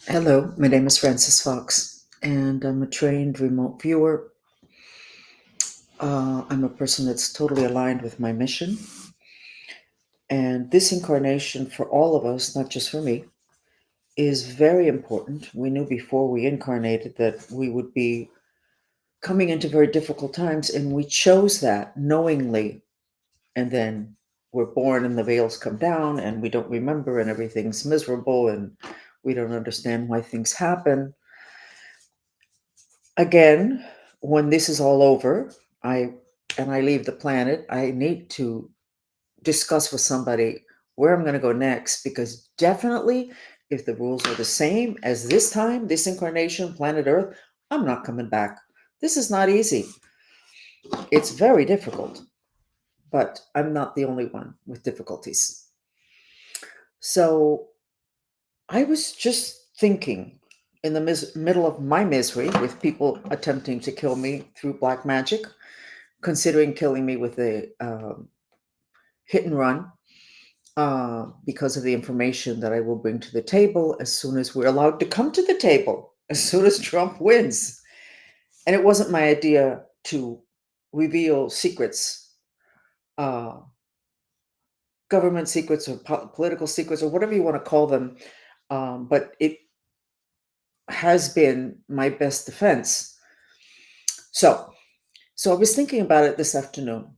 Hello, my name is Frances Fox, and I'm a trained remote viewer. I'm a person that's totally aligned with my mission. And this incarnation for all of us, not just for me, is very important. We knew before we incarnated that we would be coming into very difficult times, and we chose that knowingly. And then we're born, and the veils come down, and we don't remember, and everything's miserable, and we don't understand why things happen. Again, when this is all over, I I leave the planet, I need to discuss with somebody where I'm going to go next, because definitely if the rules are the same as this time, this incarnation, planet Earth, I'm not coming back. This is not easy. It's very difficult, but I'm not the only one with difficulties. So I was just thinking in the middle of my misery with people attempting to kill me through black magic, considering killing me with a hit and run, because of the information that I will bring to the table as soon as we're allowed to come to the table, as soon as Trump wins. And it wasn't my idea to reveal secrets, uh, government secrets or political secrets or whatever you want to call them, but it has been my best defense. So, so I was thinking about it this afternoon,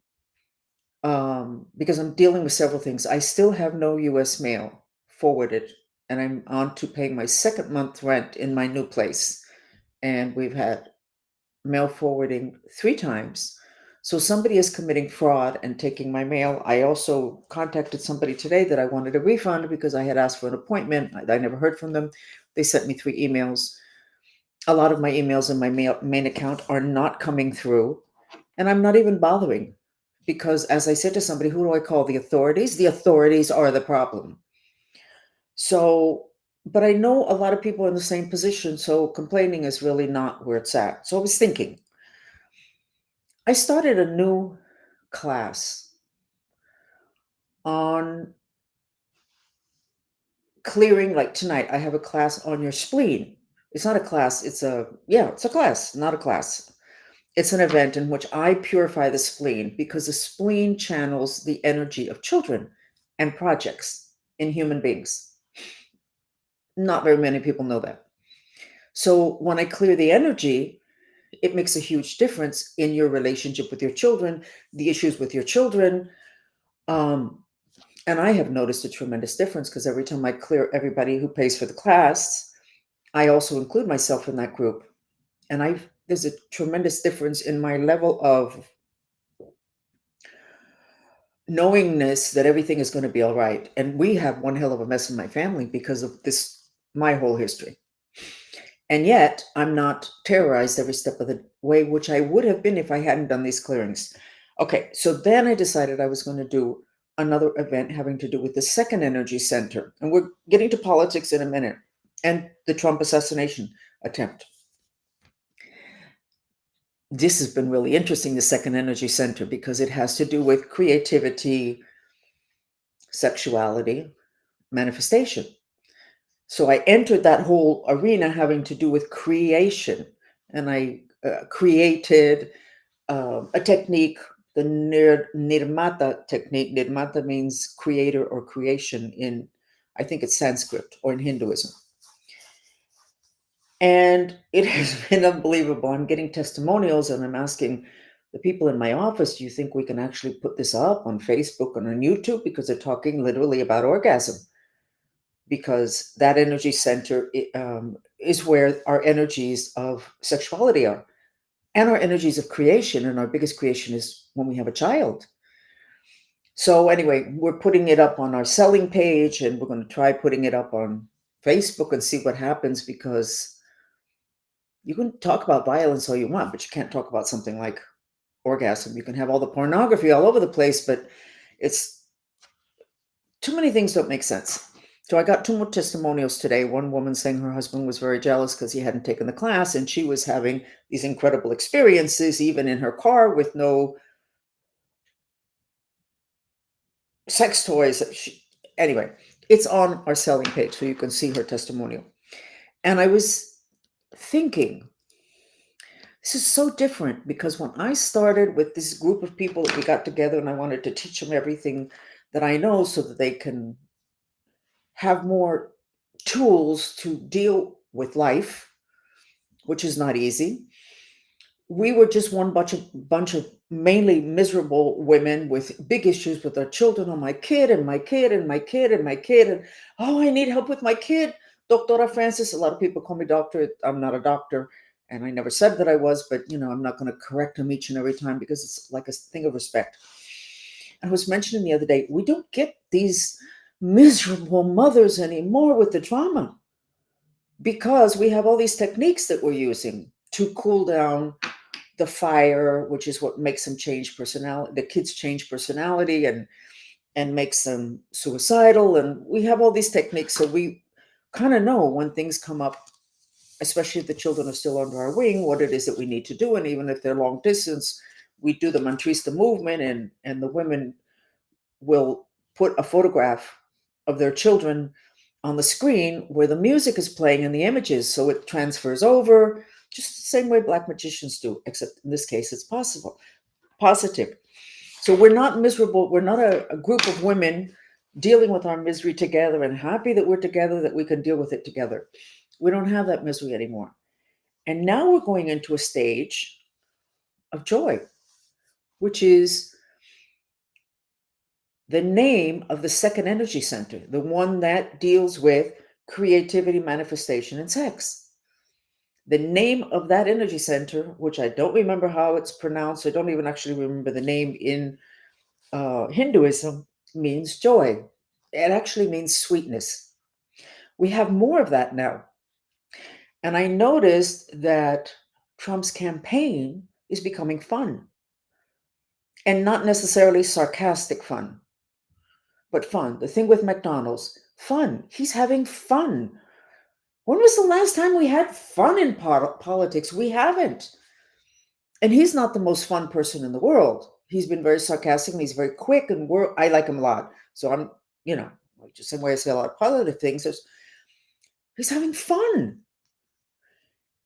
because I'm dealing with several things. I still have no US mail forwarded, and I'm on to paying my second month rent in my new place. And we've had mail forwarding 3 times. So somebody is committing fraud and taking my mail. I also contacted somebody today that I wanted a refund because I had asked for an appointment. I never heard from them. They sent me 3 emails. A lot of my emails in my main account are not coming through. And I'm not even bothering because, as I said to somebody, who do I call? The authorities? The authorities are the problem. So, but I know a lot of people in the same position. So complaining is really not where it's at. So I was thinking, I started a new class on clearing. Like tonight, I have a class on your spleen. It's not a class, it's a class, not a class. It's an event in which I purify the spleen because the spleen channels the energy of children and projects in human beings. Not very many people know that. So when I clear the energy, it makes a huge difference in your relationship with your children, the issues with your children. Um, and I have noticed a tremendous difference because every time I clear everybody who pays for the class, I also include myself in that group. And there's a tremendous difference in my level of knowingness that everything is going to be all right. And we have one hell of a mess in my family because of this, my whole history. And yet I'm not terrorized every step of the way, which I would have been if I hadn't done these clearings. Okay, so then I decided I was going to do another event having to do with the second energy center. And we're getting to politics in a minute, and the Trump assassination attempt. This has been really interesting, the second energy center, because it has to do with creativity, sexuality, manifestation. So I entered that whole arena having to do with creation, and I created a technique, the Nirmata technique. Nirmata means creator or creation in, I think it's Sanskrit or in Hinduism. And it has been unbelievable. I'm getting testimonials and I'm asking the people in my office, do you think we can actually put this up on Facebook and on YouTube? Because they're talking literally about orgasm. Because that energy center is where our energies of sexuality are and our energies of creation. And our biggest creation is when we have a child. So, anyway, we're putting it up on our selling page and we're going to try putting it up on Facebook and see what happens, because you can talk about violence all you want, but you can't talk about something like orgasm. You can have all the pornography all over the place, but it's too many things don't make sense. So I got 2 more testimonials today. One woman saying her husband was very jealous because he hadn't taken the class, and she was having these incredible experiences, even in her car, with no sex toys. Anyway, it's on our selling page, so you can see her testimonial. And I was thinking, this is so different because when I started with this group of people that we got together and I wanted to teach them everything that I know so that they can have more tools to deal with life, which is not easy. We were just one bunch of mainly miserable women with big issues with their children. Oh, my kid and my kid and my kid and my kid. And oh, I need help with my kid. Doctora Francis, a lot of people call me doctor. I'm not a doctor. And I never said that I was, but I'm not going to correct them each and every time because it's like a thing of respect. I was mentioning the other day, we don't get these miserable mothers anymore with the trauma because we have all these techniques that we're using to cool down the fire, which is what makes them change personality. The kids change personality and makes them suicidal. And we have all these techniques, so we kind of know when things come up, especially if the children are still under our wing, what it is that we need to do. And even if they're long distance, we do the mantrista movement, and the women will put a photograph of their children on the screen where the music is playing and the images, so it transfers over just the same way black magicians do, except in this case it's positive. So we're not miserable. We're not a group of women dealing with our misery together and happy that we're together, that we can deal with it together. We don't have that misery anymore. And now we're going into a stage of joy, which is the name of the second energy center, the one that deals with creativity, manifestation, and sex. The name of that energy center, which I don't remember how it's pronounced, I don't even actually remember the name in Hinduism, means joy. It actually means sweetness. We have more of that now. And I noticed that Trump's campaign is becoming fun, and not necessarily sarcastic fun, but fun. The thing with McDonald's, fun. He's having fun. When was the last time we had fun in politics? We haven't. And he's not the most fun person in the world. He's been very sarcastic and he's very quick, and I like him a lot. So I'm, just the same way I say a lot of positive things, he's having fun.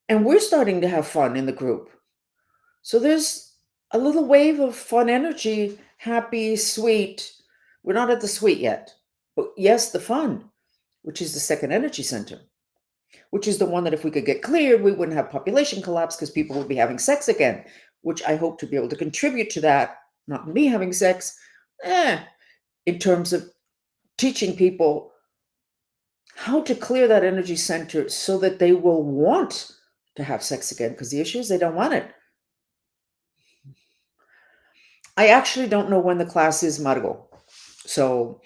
And we're starting to have fun in the group. So there's a little wave of fun energy, happy, sweet. We're not at the sweet yet. But yes, the fun, which is the second energy center, which is the one that if we could get cleared, we wouldn't have population collapse because people would be having sex again, which I hope to be able to contribute to that, not me having sex, in terms of teaching people how to clear that energy center so that they will want to have sex again, because the issue is they don't want it. I actually don't know when the class is, Margot. So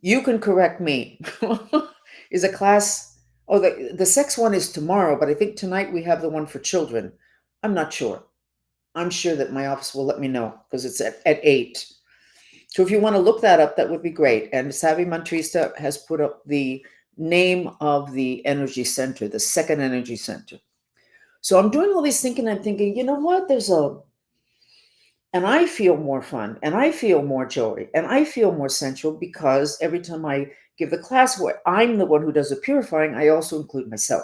you can correct me. Is a class, oh, the sex one is tomorrow, but I think tonight we have the one for children. I'm not sure. I'm sure that my office will let me know because it's at 8. So if you want to look that up, that would be great. And Savvy Mantrista has put up the name of the energy center, the second energy center. So I'm doing all this thinking. I'm thinking, you know what? And I feel more fun, and I feel more joy, and I feel more sensual because every time I give the class where I'm the one who does the purifying, I also include myself.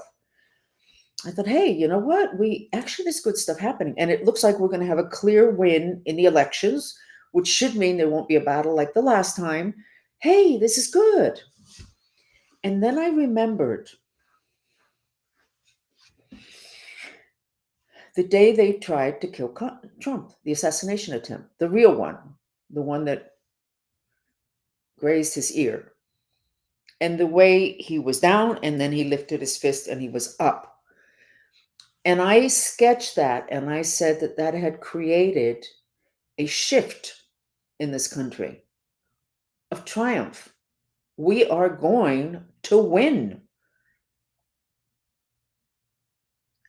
I thought, hey, you know what? There's good stuff happening. And it looks like we're going to have a clear win in the elections, which should mean there won't be a battle like the last time. Hey, this is good. And then I remembered the day they tried to kill Trump, the assassination attempt, the real one, the one that grazed his ear. And the way he was down and then he lifted his fist and he was up. And I sketched that and I said that that had created a shift in this country of triumph. We are going to win.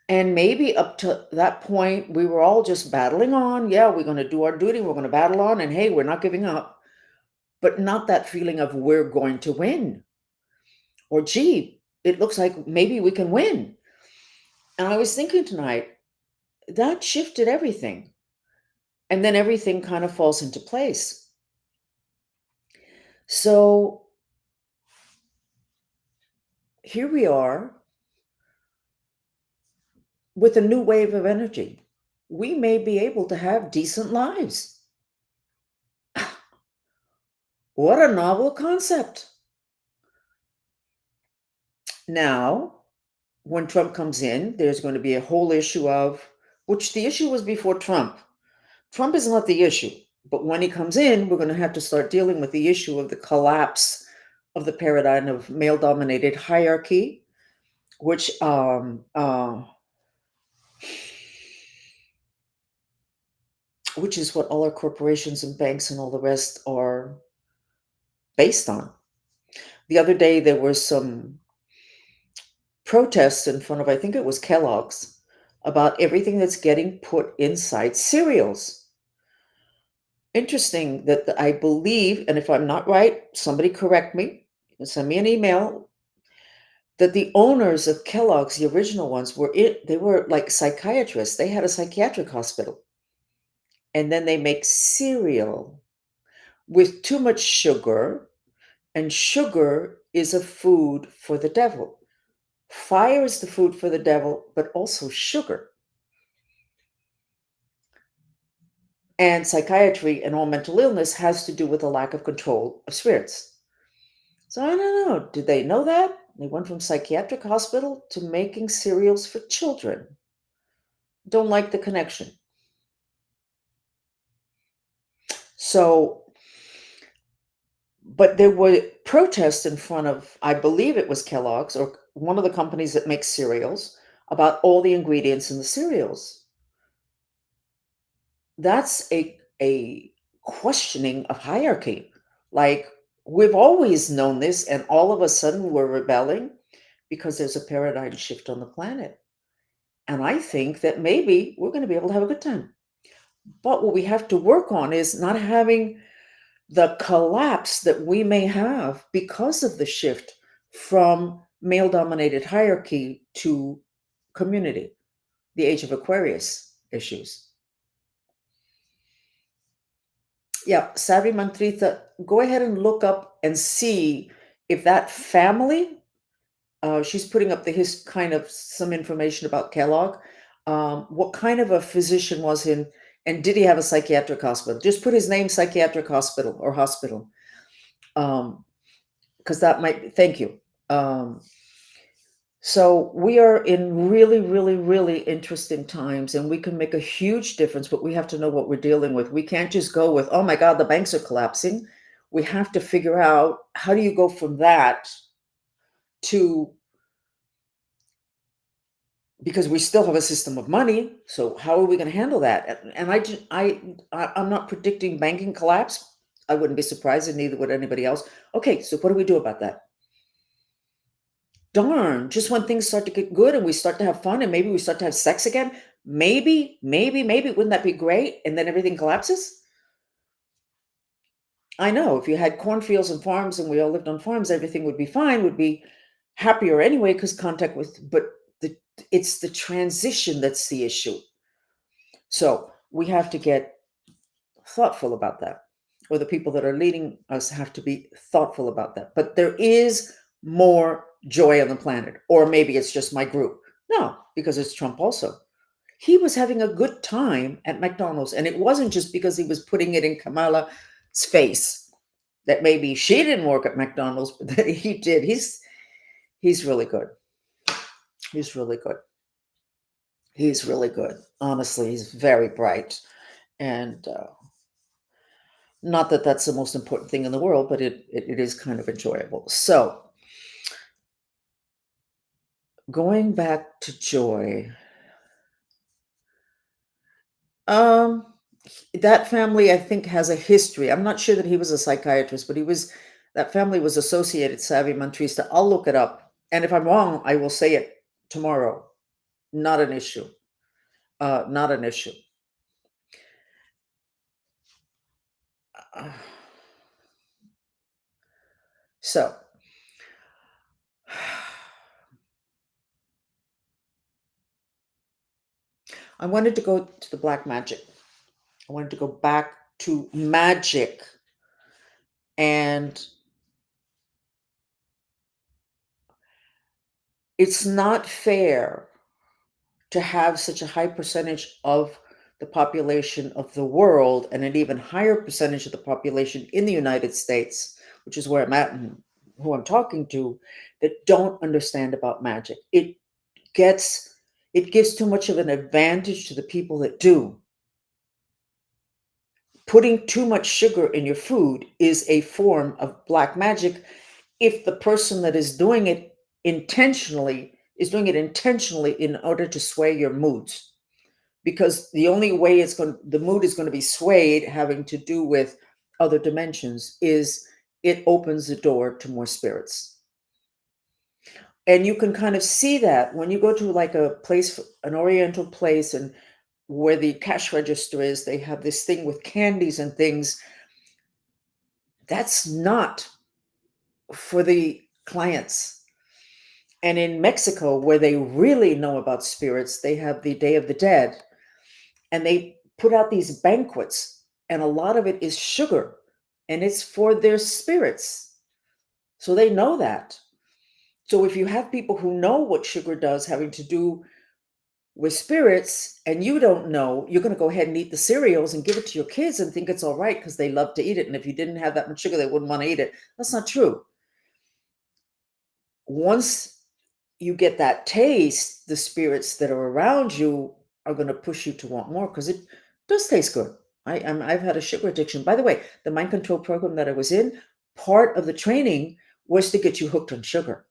And maybe up to that point, we were all just battling on. Yeah, we're going to do our duty. We're going to battle on. And hey, we're not giving up. But not that feeling of we're going to win. Or, gee, it looks like maybe we can win. And I was thinking tonight, that shifted everything. And then everything kind of falls into place. So here we are. with a new wave of energy, we may be able to have decent lives. What a novel concept. Now, when Trump comes in, there's going to be a whole issue of, which the issue was before Trump. Trump is not the issue, but when he comes in, we're going to have to start dealing with the issue of the collapse of the paradigm of male dominated hierarchy, which which is what all our corporations and banks and all the rest are based on. The other day, there were some protests in front of, I think it was Kellogg's, about everything that's getting put inside cereals. Interesting that I believe, and if I'm not right, somebody correct me, send me an email, that the owners of Kellogg's, the original ones, they were like psychiatrists. They had a psychiatric hospital. And then they make cereal with too much sugar, and sugar is a food for the devil. Fire is the food for the devil, but also sugar. And psychiatry and all mental illness has to do with a lack of control of spirits. So I don't know. Did they know that? They went from psychiatric hospital to making cereals for children. Don't like the connection. So, but there were protests in front of, I believe it was Kellogg's or one of the companies that makes cereals, about all the ingredients in the cereals. That's a questioning of hierarchy. Like, we've always known this, and all of a sudden we're rebelling because there's a paradigm shift on the planet. And I think that maybe we're going to be able to have a good time. But what we have to work on is not having the collapse that we may have because of the shift from male dominated hierarchy to community, the age of Aquarius issues. Yeah, Savvy Mantrita, go ahead and look up and see if that family, she's putting up the his kind of some information about Kellogg. What kind of a physician was he, and did he have a psychiatric hospital? Just put his name, psychiatric hospital or hospital, because that might. Thank you. Um, so we are in really, really, really interesting times, and we can make a huge difference. But we have to know what we're dealing with. We can't just go with, "Oh my God, the banks are collapsing." We have to figure out how do you go from that to, because we still have a system of money. So how are we going to handle that? And I'm not predicting banking collapse. I wouldn't be surprised, and neither would anybody else. Okay, so what do we do about that? Darn, just when things start to get good and we start to have fun and maybe we start to have sex again, maybe, wouldn't that be great? And then everything collapses? I know if you had cornfields and farms and we all lived on farms, everything would be fine, would be happier anyway, because contact with, but the it's the transition that's the issue. So we have to get thoughtful about that, or the people that are leading us have to be thoughtful about that. But there is more joy on the planet, or maybe it's just my group. No, because it's Trump also. He was having a good time at McDonald's, and it wasn't just because he was putting it in Kamala's face that maybe she didn't work at McDonald's, but that he did. He's really good. He's really good. He's really good. Honestly, he's very bright, and not that that's the most important thing in the world, but it is kind of enjoyable. So, going back to joy, um, that family I think has a history. I'm not sure that he was a psychiatrist, but he was. That family was associated Savvy Mantrista. I'll look it up, and if I'm wrong, I will say it tomorrow. Not an issue. Not an issue. Uh, so, I wanted to go to the black magic. I wanted to go back to magic, and it's not fair to have such a high percentage of the population of the world and an even higher percentage of the population in the United States, which is where I'm at and who I'm talking to, that don't understand about magic. Gets it gives too much of an advantage to the people that do. Putting too much sugar in your food is a form of black magic if the person that is doing it intentionally is doing it intentionally in order to sway your moods, because the only way the mood is going to be swayed, having to do with other dimensions, is it opens the door to more spirits. And you can kind of see that when you go to like a place, an oriental place, and where the cash register is, they have this thing with candies and things. That's not for the clients. And in Mexico, where they really know about spirits, they have the Day of the Dead, and they put out these banquets, and a lot of it is sugar, and it's for their spirits. So they know that. So if you have people who know what sugar does having to do with spirits, and you don't know, you're going to go ahead and eat the cereals and give it to your kids and think it's all right because they love to eat it. And if you didn't have that much sugar, they wouldn't want to eat it. That's not true. Once you get that taste, the spirits that are around you are going to push you to want more because it does taste good. I've had a sugar addiction. By the way, the mind control program that I was in, part of the training was to get you hooked on sugar.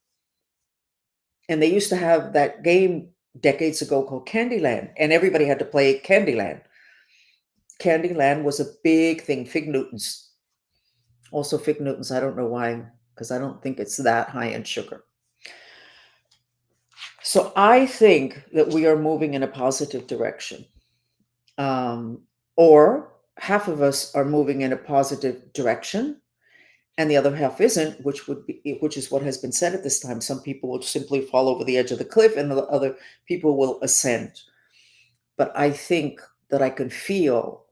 And they used to have that game decades ago called Candyland, and everybody had to play Candyland. Candyland was a big thing. Fig Newtons. Also, Fig Newtons, I don't know why, because I don't think it's that high in sugar. So I think that we are moving in a positive direction. Or half of us are moving in a positive direction, and the other half isn't, which is what has been said at this time. Some people will simply fall over the edge of the cliff, and the other people will ascend. But I think that I can feel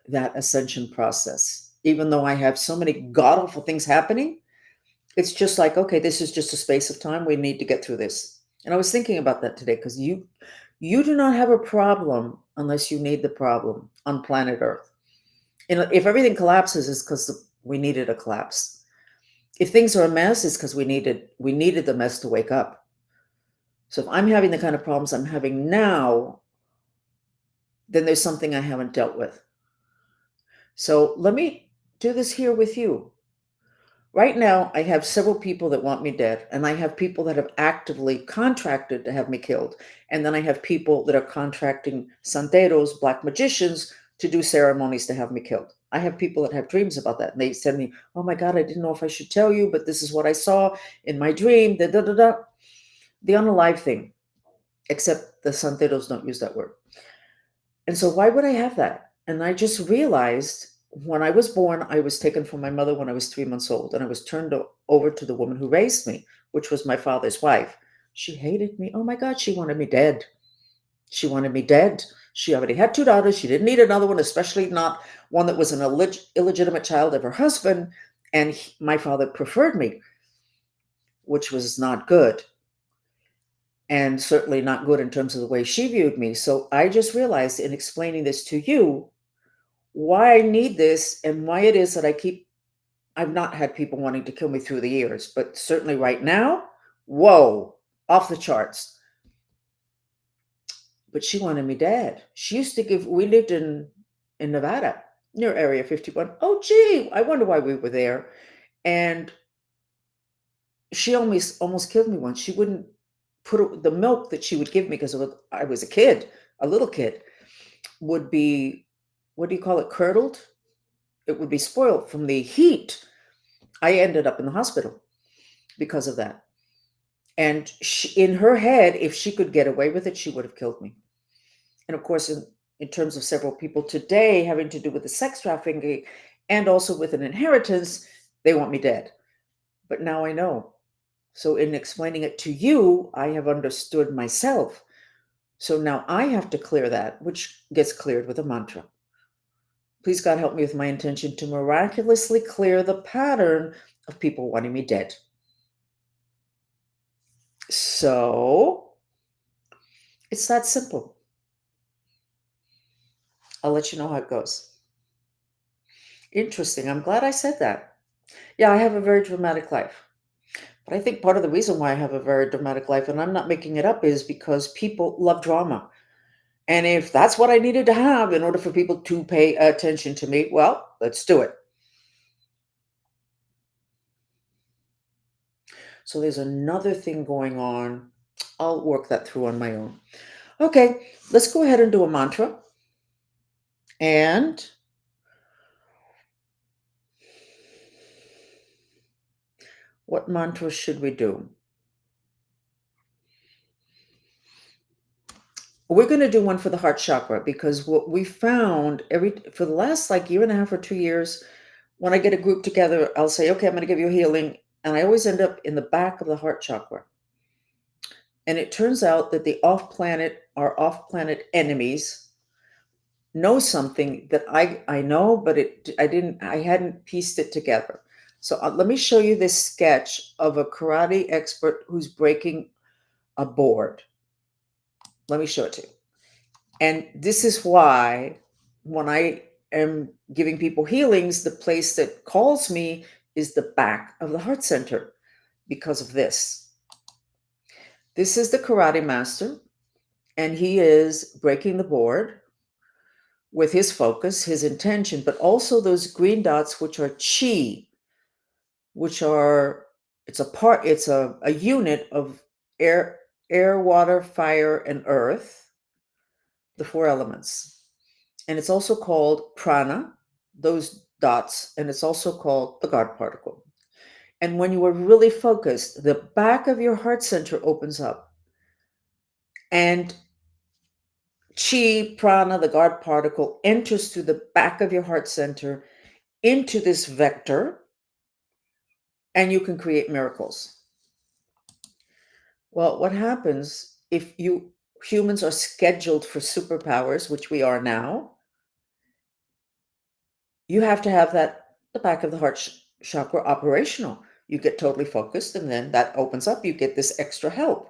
that ascension process, even though I have so many god awful things happening. It's just like, okay, this is just a space of time. We need to get through this. And I was thinking about that today, because you do not have a problem unless you need the problem on planet Earth. And if everything collapses, it's because we needed a collapse. If things are a mess, it's because we needed the mess to wake up. So if I'm having the kind of problems I'm having now, then there's something I haven't dealt with. So let me do this here with you. Right now, I have several people that want me dead, and I have people that have actively contracted to have me killed. And then I have people that are contracting santeros, black magicians, to do ceremonies to have me killed. I have people that have dreams about that. And they send me, oh my God, I didn't know if I should tell you, but this is what I saw in my dream. Da, da, da, da. The unalive thing, except the santeros don't use that word. And so why would I have that? And I just realized when I was born, I was taken from my mother when I was 3 months old, and I was turned over to the woman who raised me, which was my father's wife. She hated me. Oh my God, she wanted me dead. She wanted me dead. She already had 2 daughters. She didn't need another one, especially not one that was an illegitimate child of her husband. And my father preferred me, which was not good. And certainly not good in terms of the way she viewed me. So I just realized in explaining this to you why I need this and why it is that I've not had people wanting to kill me through the years, but certainly right now, whoa, off the charts. But she wanted me dead. She used to we lived in Nevada, near Area 51. Oh, gee, I wonder why we were there. And she almost killed me once. She wouldn't put the milk that she would give me, because I was a kid, a little kid, would be, what do you call it, curdled? It would be spoiled from the heat. I ended up in the hospital because of that. And in her head, if she could get away with it, she would have killed me. And of course, in terms of several people today having to do with the sex trafficking and also with an inheritance, they want me dead. But now I know. So in explaining it to you, I have understood myself. So now I have to clear that, which gets cleared with a mantra. Please, God, help me with my intention to miraculously clear the pattern of people wanting me dead. So It's that simple. I'll let you know how it goes. Interesting. I'm glad I said that. Yeah, I have a very dramatic life. But I think part of the reason why I have a very dramatic life, and I'm not making it up, is because people love drama. And if that's what I needed to have in order for people to pay attention to me, well, let's do it. So there's another thing going on. I'll work that through on my own. Okay, let's go ahead and do a mantra. And what mantra should we do? We're going to do one for the heart chakra because what we found for the last like year and a half or 2 years, when I get a group together, I'll say, okay, I'm going to give you a healing. And I always end up in the back of the heart chakra. And it turns out that our off planet enemies know something that I know, but I hadn't pieced it together. So let me show you this sketch of a karate expert who's breaking a board. Let me show it to you. And this is why when I am giving people healings, the place that calls me is the back of the heart center because of this. This is the karate master, and he is breaking the board with his focus, his intention, but also those green dots, which are chi, which are it's a unit of air, water, fire, and earth, the four elements. And it's also called prana, those dots, and it's also called the God particle. And when you are really focused, the back of your heart center opens up, and chi, prana, the God particle, enters through the back of your heart center into this vector, and you can create miracles. Well, what happens if humans are scheduled for superpowers, which we are now? You have to have the back of the heart chakra operational. You get totally focused, and then that opens up. You get this extra help.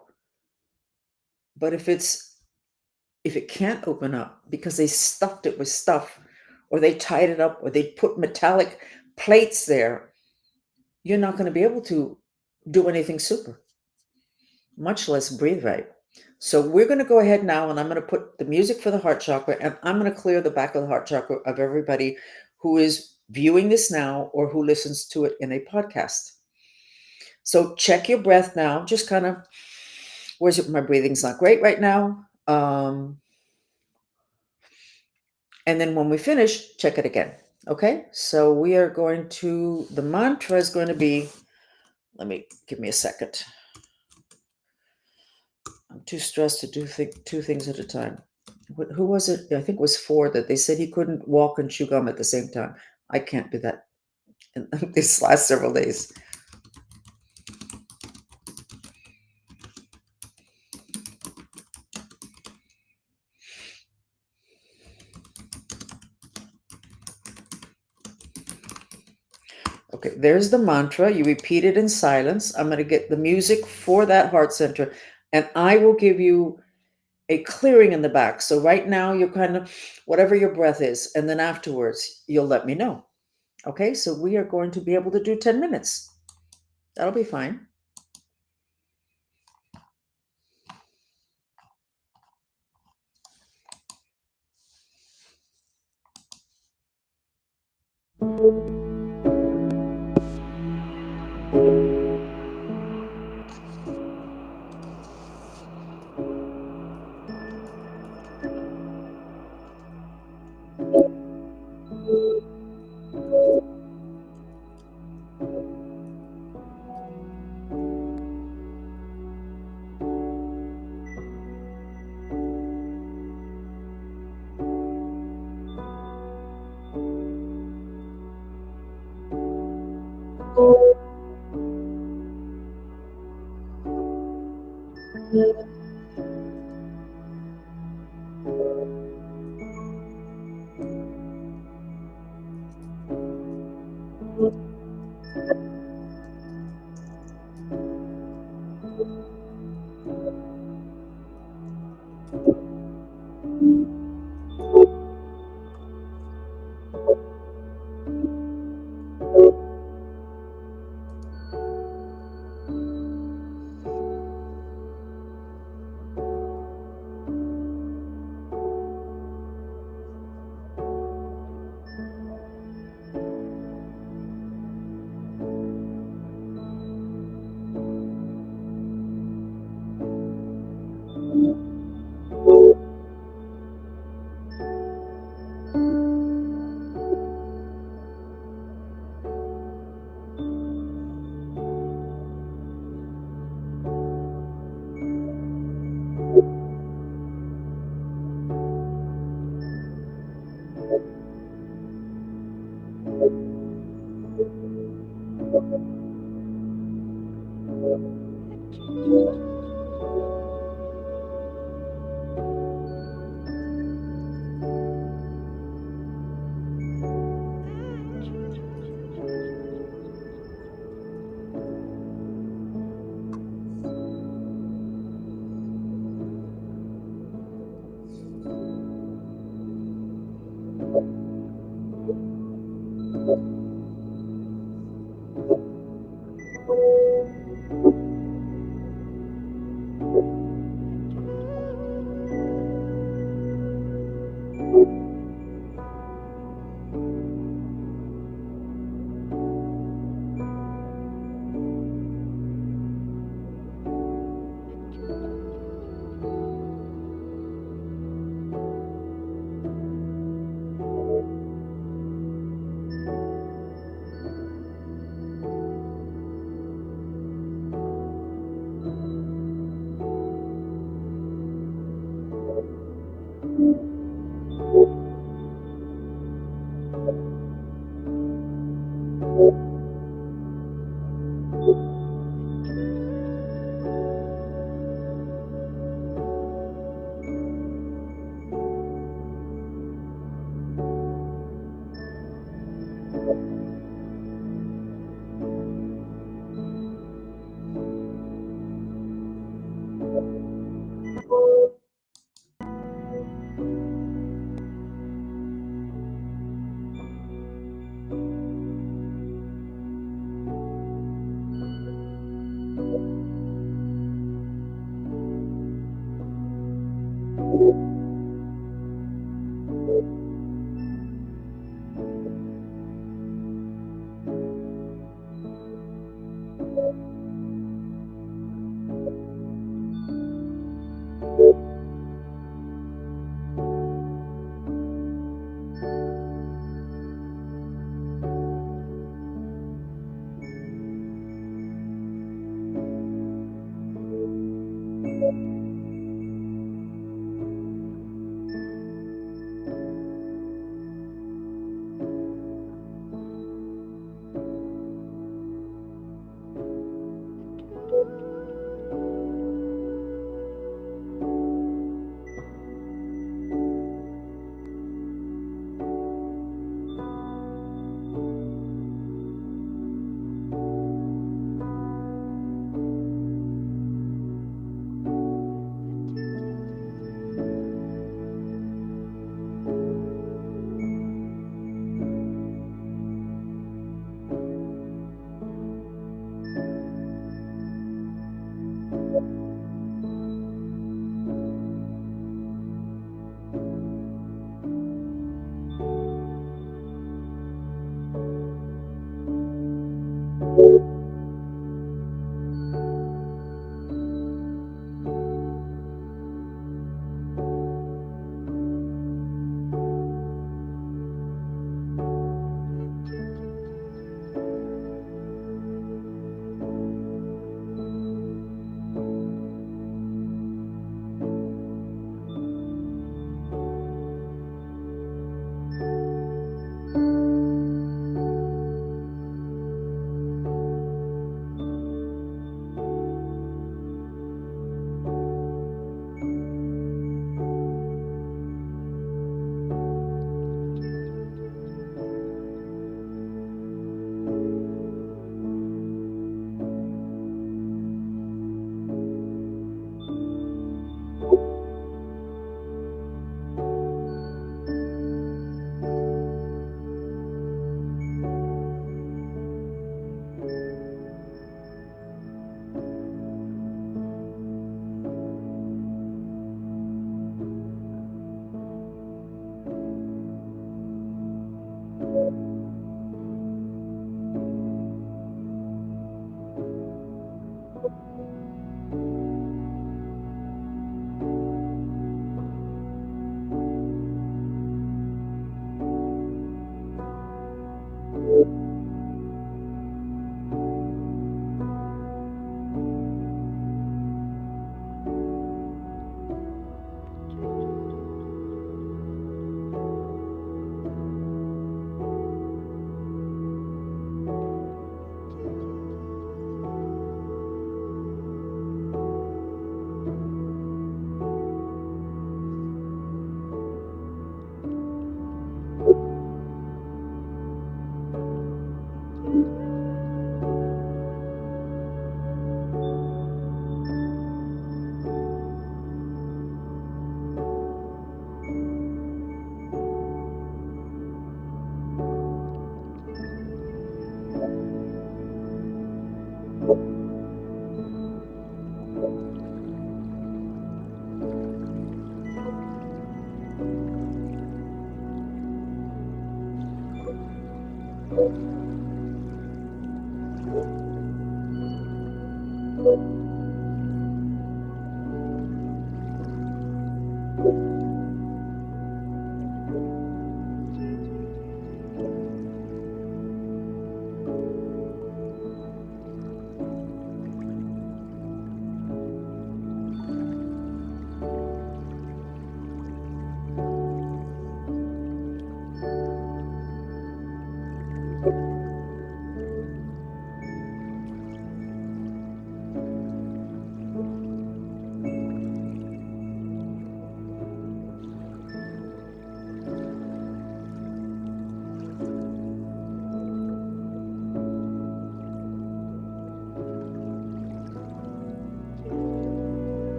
But if it can't open up because they stuffed it with stuff, or they tied it up, or they put metallic plates there, you're not going to be able to do anything super, much less breathe right. So we're going to go ahead now, and I'm going to put the music for the heart chakra, and I'm going to clear the back of the heart chakra of everybody who is viewing this now or who listens to it in a podcast. So check your breath now. Just kind of, my breathing's not great right now. And then when we finish, check it again. Okay, so we are going to, the mantra is going to be, give me a second. I'm too stressed to do two things at a time. Who was it? I think it was Ford that they said he couldn't walk and chew gum at the same time. I can't do that in these last several days. Okay, there's the mantra. You repeat it in silence. I'm going to get the music for that heart center, and I will give you a clearing in the back. So right now, you're kind of, whatever your breath is, and then afterwards, you'll let me know. Okay, so we are going to be able to do 10 minutes. That'll be fine.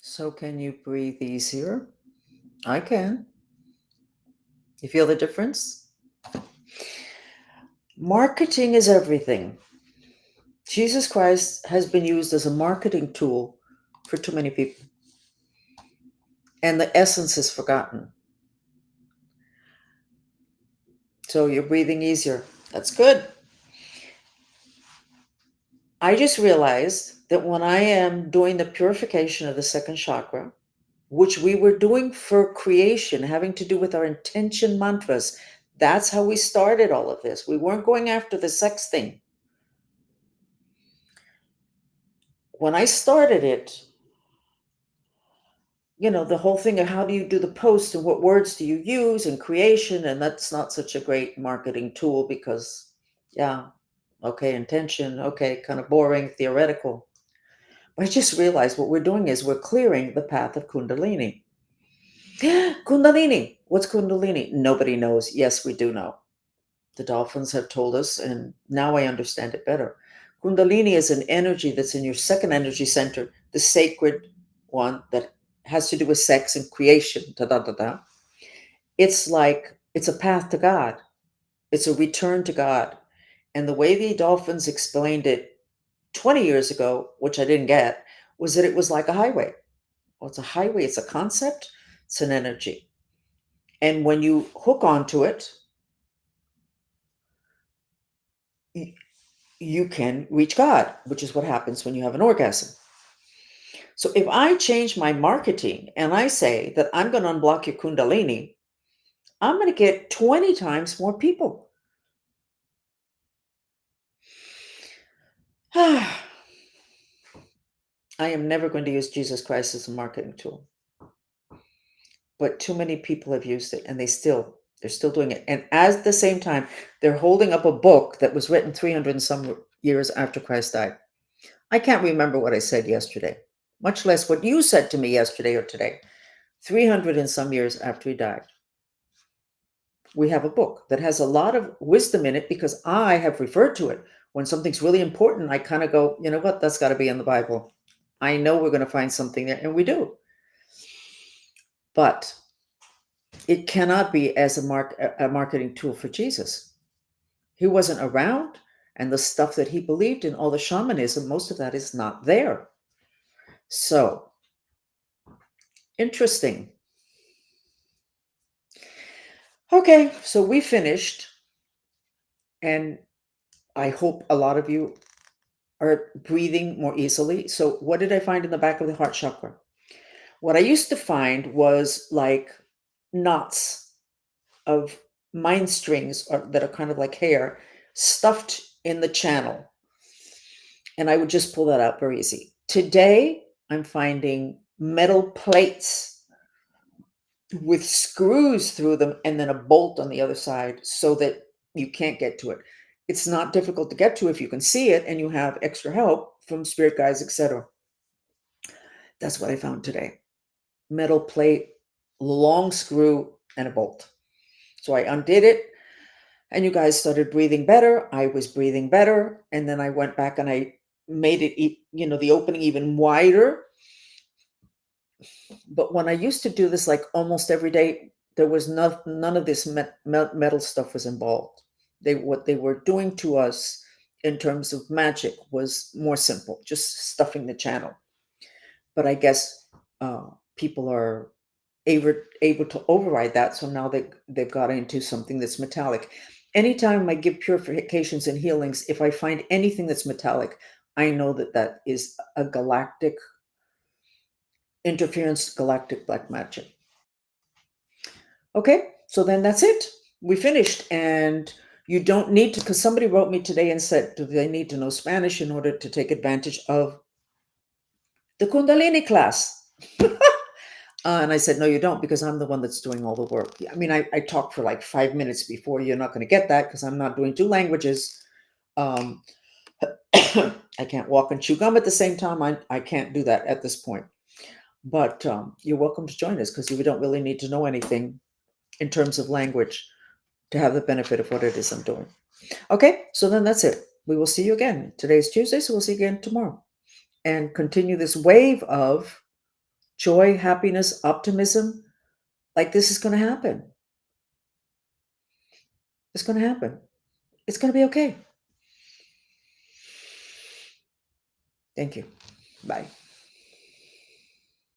So can you breathe easier? I can. You feel the difference? Marketing is everything. Jesus Christ has been used as a marketing tool for too many people, and the essence is forgotten. So you're breathing easier. That's good. I just realized that when I am doing the purification of the second chakra, which we were doing for creation, having to do with our intention mantras, that's how we started all of this. We weren't going after the sex thing. When I started it, the whole thing of how do you do the post and what words do you use in creation, and that's not such a great marketing tool because, yeah, okay, intention, okay, kind of boring, theoretical. I just realized what we're doing is we're clearing the path of Kundalini. Kundalini. What's Kundalini? Nobody knows. Yes, we do know. The dolphins have told us, and now I understand it better. Kundalini is an energy that's in your second energy center, the sacred one that has to do with sex and creation. Da, da, da, da. It's a path to God. It's a return to God. And the way the dolphins explained it 20 years ago, which I didn't get, was that it was like a highway. Well, it's a highway, it's a concept, it's an energy. And when you hook onto it, you can reach God, which is what happens when you have an orgasm. So if I change my marketing and I say that I'm going to unblock your Kundalini, I'm going to get 20 times more people. I am never going to use Jesus Christ as a marketing tool. But too many people have used it and they're still doing it. And at the same time, they're holding up a book that was written 300 and some years after Christ died. I can't remember what I said yesterday, much less what you said to me yesterday or today. 300 and some years after he died. We have a book that has a lot of wisdom in it because I have referred to it When something's really important, I kind of go, you know what, that's got to be in the Bible. I know we're going to find something there, and we do. But it cannot be as a marketing tool for Jesus. He wasn't around, and the stuff that he believed in, all the shamanism, most of that is not there. So, interesting. Okay, so we finished, and I hope a lot of you are breathing more easily. So, what did I find in the back of the heart chakra? What I used to find was like knots of mind strings that are kind of like hair stuffed in the channel. And I would just pull that out very easy. Today, I'm finding metal plates with screws through them and then a bolt on the other side so that you can't get to it. It's not difficult to get to if you can see it and you have extra help from spirit guides, etc. That's what I found today. Metal plate, long screw, and a bolt. So I undid it, and you guys started breathing better. I was breathing better, and then I went back and I made it, the opening even wider. But when I used to do this like almost every day, there was none of this metal stuff was involved. What they were doing to us in terms of magic was more simple, just stuffing the channel. But I guess people are able to override that. So now they've got into something that's metallic. Anytime I give purifications and healings, if I find anything that's metallic, I know that that is a galactic interference, galactic black magic. Okay, so then that's it. We finished. And you don't need to, because somebody wrote me today and said, do they need to know Spanish in order to take advantage of the Kundalini class? And I said, no, you don't, because I'm the one that's doing all the work. I mean, I talk for like 5 minutes before. You're not going to get that because I'm not doing two languages. Um, I can't walk and chew gum at the same time. I can't do that at this point. But you're welcome to join us because you don't really need to know anything in terms of language to have the benefit of what it is I'm doing. Okay, so then that's it. We will see you again. Today's Tuesday, so we'll see you again tomorrow. And continue this wave of joy, happiness, optimism. Like this is going to happen. It's going to happen. It's going to be okay. Thank you. Bye.